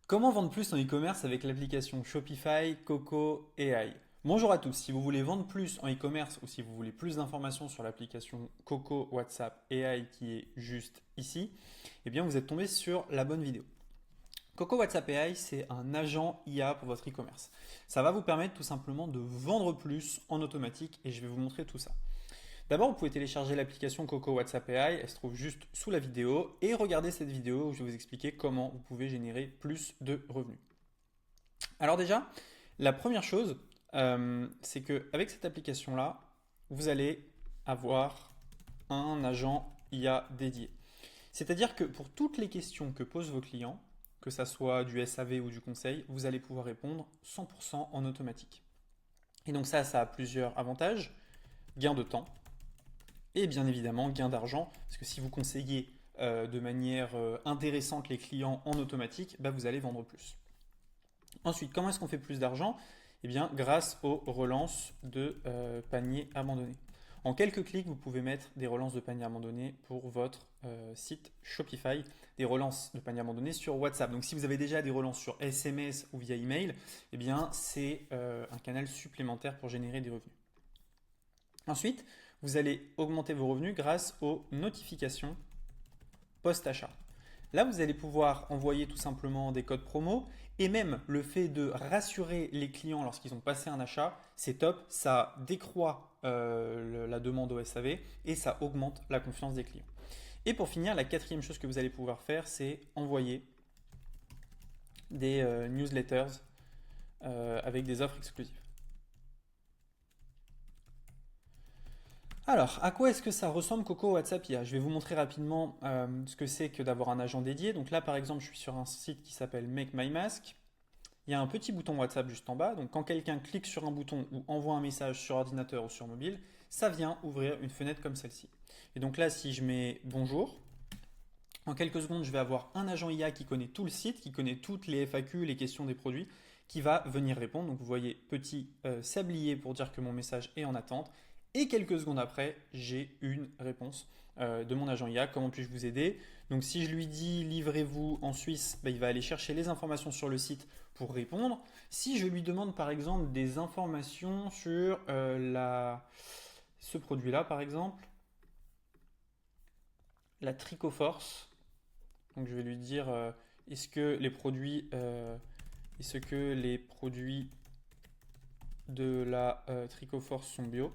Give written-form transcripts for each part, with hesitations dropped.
Comment vendre plus en e-commerce avec l'application Shopify, Coco AI? Bonjour à tous, si vous voulez vendre plus en e-commerce ou si vous voulez plus d'informations sur l'application Coco WhatsApp AI qui est juste ici, eh bien vous êtes tombé sur la bonne vidéo. Coco WhatsApp AI, c'est un agent IA pour votre e-commerce. Ça va vous permettre tout simplement de vendre plus en automatique et je vais vous montrer tout ça. D'abord, vous pouvez télécharger l'application Coco WhatsApp AI, elle se trouve juste sous la vidéo, et regarder cette vidéo où je vais vous expliquer comment vous pouvez générer plus de revenus. Alors déjà, la première chose, c'est qu'avec cette application-là, vous allez avoir un agent IA dédié. C'est-à-dire que pour toutes les questions que posent vos clients, que ça soit du SAV ou du conseil, vous allez pouvoir répondre 100% en automatique. Et donc ça a plusieurs avantages. Gain de temps, et bien évidemment gain d'argent, parce que si vous conseillez de manière intéressante les clients en automatique, bah, vous allez vendre plus. Ensuite, comment est-ce qu'on fait plus d'argent? Eh bien, grâce aux relances de paniers abandonnés. En quelques clics, vous pouvez mettre des relances de paniers abandonnés pour votre site Shopify, des relances de paniers abandonnés sur WhatsApp. Donc, si vous avez déjà des relances sur SMS ou via email, eh bien, c'est un canal supplémentaire pour générer des revenus. Ensuite, vous allez augmenter vos revenus grâce aux notifications post-achat. Là, vous allez pouvoir envoyer tout simplement des codes promo et même le fait de rassurer les clients lorsqu'ils ont passé un achat, c'est top, ça décroît la demande au SAV et ça augmente la confiance des clients. Et pour finir, la quatrième chose que vous allez pouvoir faire, c'est envoyer des newsletters avec des offres exclusives. Alors, à quoi est-ce que ça ressemble Coco WhatsApp IA? Je vais vous montrer rapidement ce que c'est que d'avoir un agent dédié. Donc là, par exemple, je suis sur un site qui s'appelle Make My Mask. Il y a un petit bouton WhatsApp juste en bas. Donc quand quelqu'un clique sur un bouton ou envoie un message sur ordinateur ou sur mobile, ça vient ouvrir une fenêtre comme celle-ci. Et donc là, si je mets bonjour, en quelques secondes, je vais avoir un agent IA qui connaît tout le site, qui connaît toutes les FAQ, les questions des produits, qui va venir répondre. Donc vous voyez petit sablier pour dire que mon message est en attente. Et quelques secondes après, j'ai une réponse de mon agent IA. Comment puis-je vous aider? Donc si je lui dis livrez-vous en Suisse, bah, il va aller chercher les informations sur le site pour répondre. Si je lui demande par exemple des informations sur ce produit-là, par exemple, la Tricoforce, donc je vais lui dire est-ce que les produits, de la Tricoforce sont bio?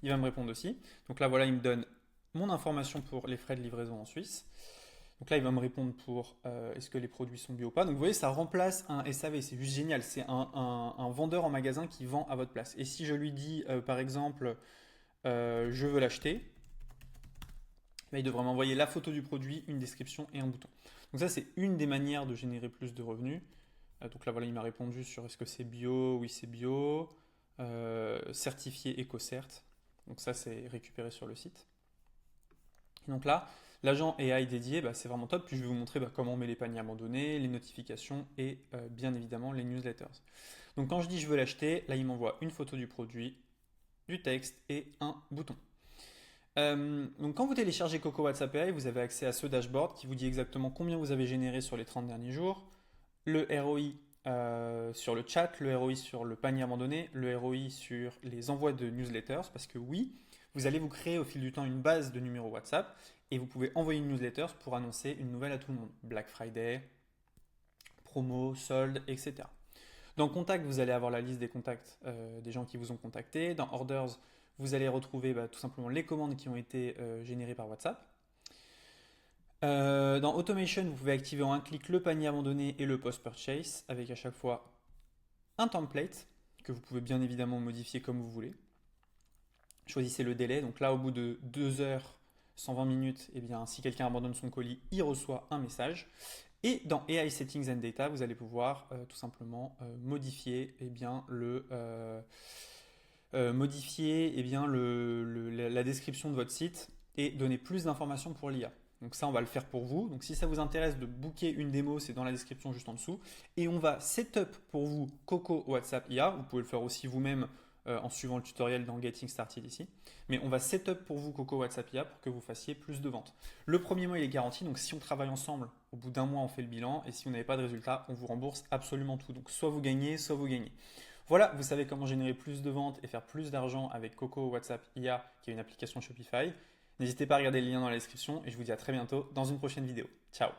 Il va me répondre aussi. Donc là, voilà, il me donne mon information pour les frais de livraison en Suisse. Donc là, il va me répondre pour est-ce que les produits sont bio ou pas. Donc vous voyez, ça remplace un SAV. C'est juste génial. C'est un vendeur en magasin qui vend à votre place. Et si je lui dis, par exemple, je veux l'acheter, bah, il devrait m'envoyer la photo du produit, une description et un bouton. Donc ça, c'est une des manières de générer plus de revenus. Donc là, voilà, il m'a répondu sur est-ce que c'est bio? Oui, c'est bio. Certifié EcoCert. Donc ça, c'est récupéré sur le site. Et donc là, l'agent AI dédié, bah, c'est vraiment top. Puis je vais vous montrer bah, comment on met les paniers abandonnés, les notifications et bien évidemment les newsletters. Donc quand je dis je veux l'acheter, là il m'envoie une photo du produit, du texte et un bouton. Donc quand vous téléchargez Coco WhatsApp AI, vous avez accès à ce dashboard qui vous dit exactement combien vous avez généré sur les 30 derniers jours, le ROI sur le chat, le ROI sur le panier abandonné, le ROI sur les envois de newsletters, parce que oui, vous allez vous créer au fil du temps une base de numéros WhatsApp et vous pouvez envoyer une newsletter pour annoncer une nouvelle à tout le monde. Black Friday, promo, solde, etc. Dans Contact, vous allez avoir la liste des contacts des gens qui vous ont contacté. Dans Orders, vous allez retrouver bah, tout simplement les commandes qui ont été générées par WhatsApp. Dans Automation, vous pouvez activer en un clic le panier abandonné et le post-purchase avec à chaque fois un template que vous pouvez bien évidemment modifier comme vous voulez. Choisissez le délai. Donc là, au bout de 2 heures, 120 minutes, eh bien, si quelqu'un abandonne son colis, il reçoit un message. Et dans AI Settings and Data, vous allez pouvoir tout simplement modifier eh bien, la description de votre site et donner plus d'informations pour l'IA. Donc ça, on va le faire pour vous. Donc si ça vous intéresse de booker une démo, c'est dans la description juste en dessous. Et on va setup pour vous Coco WhatsApp IA. Vous pouvez le faire aussi vous-même en suivant le tutoriel dans Getting Started ici. Mais on va setup pour vous Coco WhatsApp IA pour que vous fassiez plus de ventes. Le premier mois, il est garanti. Donc, si on travaille ensemble, au bout d'un mois, on fait le bilan. Et si on n'avait pas de résultat, on vous rembourse absolument tout. Donc, soit vous gagnez, soit vous gagnez. Voilà, vous savez comment générer plus de ventes et faire plus d'argent avec Coco WhatsApp IA, qui est une application Shopify. N'hésitez pas à regarder le lien dans la description et je vous dis à très bientôt dans une prochaine vidéo. Ciao!